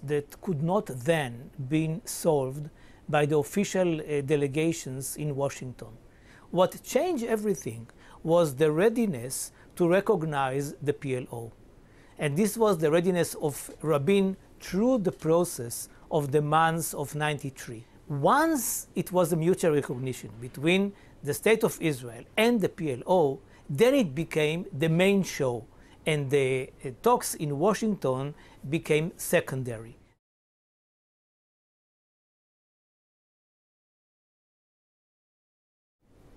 that could not then be solved by the official delegations in Washington. What changed everything was the readiness to recognize the PLO. And this was the readiness of Rabin through the process of the months of '93. Once it was a mutual recognition between the State of Israel and the PLO, then it became the main show, and the talks in Washington became secondary.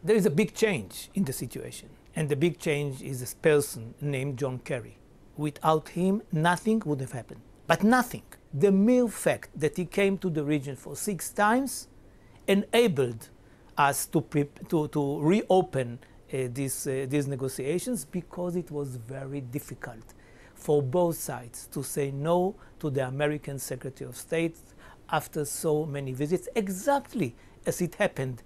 There is a big change in the situation, and the big change is this person named John Kerry. Without him, nothing would have happened. But nothing. The mere fact that he came to the region for 6 times enabled us to reopen these negotiations, because it was very difficult for both sides to say no to the American Secretary of State after so many visits, exactly as it happened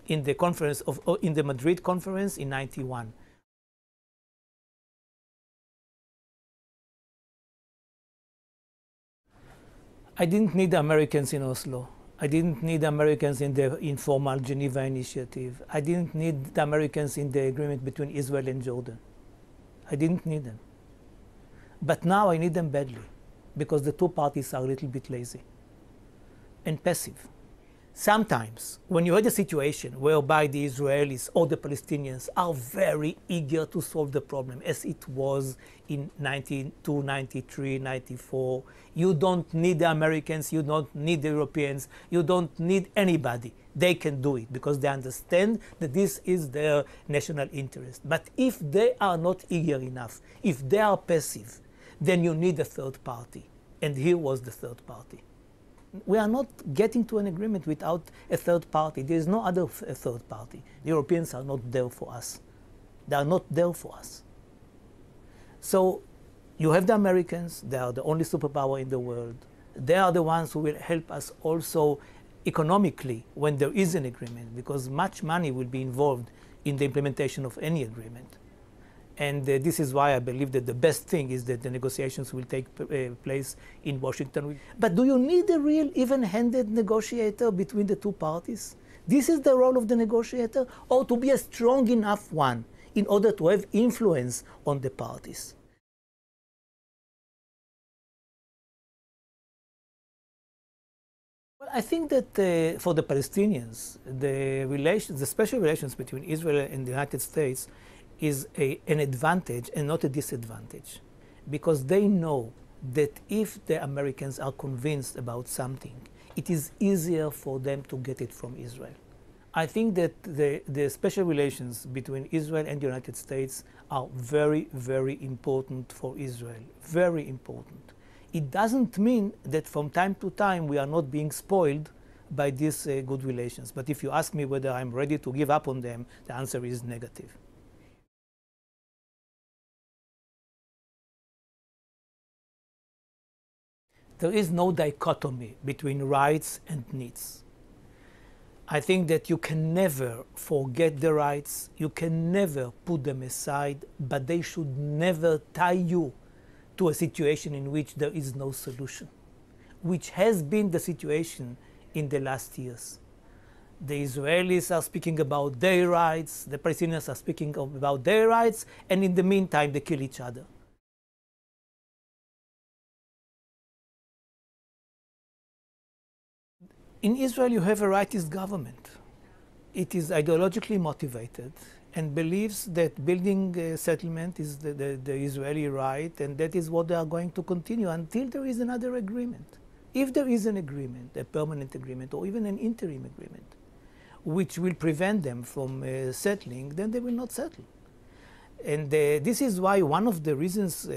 in the Madrid conference in '91. I didn't need the Americans in Oslo. I didn't need the Americans in the informal Geneva initiative. I didn't need the Americans in the agreement between Israel and Jordan. I didn't need them. But now I need them badly, because the two parties are a little bit lazy and passive. Sometimes, when you had a situation whereby the Israelis or the Palestinians are very eager to solve the problem, as it was in 92, 93, 94, you don't need the Americans, you don't need the Europeans, you don't need anybody. They can do it because they understand that this is their national interest. But if they are not eager enough, if they are passive, then you need a third party. And here was the third party. We are not getting to an agreement without a third party. There is no other third party. The Europeans are not there for us. They are not there for us. So you have the Americans. They are the only superpower in the world. They are the ones who will help us also economically when there is an agreement, because much money will be involved in the implementation of any agreement. And this is why I believe that the best thing is that the negotiations will take place in Washington. But do you need a real even-handed negotiator between the two parties? This is the role of the negotiator, or to be a strong enough one in order to have influence on the parties? Well, I think that for the Palestinians, the special relations between Israel and the United States is an advantage and not a disadvantage, because they know that if the Americans are convinced about something, it is easier for them to get it from Israel. I think that the special relations between Israel and the United States are very, very important for Israel, very important. It doesn't mean that from time to time we are not being spoiled by these good relations. But if you ask me whether I'm ready to give up on them, the answer is negative. There is no dichotomy between rights and needs. I think that you can never forget the rights, you can never put them aside, but they should never tie you to a situation in which there is no solution, which has been the situation in the last years. The Israelis are speaking about their rights, the Palestinians are speaking about their rights, and in the meantime they kill each other. In Israel, you have a rightist government. It is ideologically motivated and believes that building a settlement is the Israeli right, and that is what they are going to continue until there is another agreement. If there is an agreement, a permanent agreement, or even an interim agreement, which will prevent them from settling, then they will not settle. And this is why one of the reasons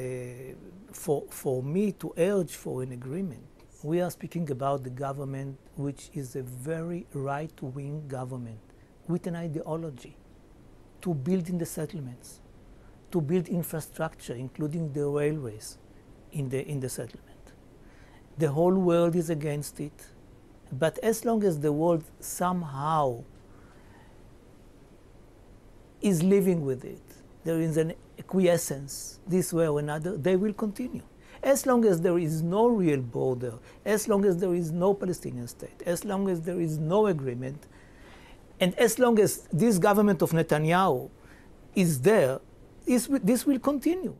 for me to urge for an agreement. We are speaking about the government, which is a very right-wing government with an ideology to build in the settlements, to build infrastructure, including the railways in the settlement. The whole world is against it. But as long as the world somehow is living with it, there is an acquiescence this way or another, they will continue. As long as there is no real border, as long as there is no Palestinian state, as long as there is no agreement, and as long as this government of Netanyahu is there, this will continue.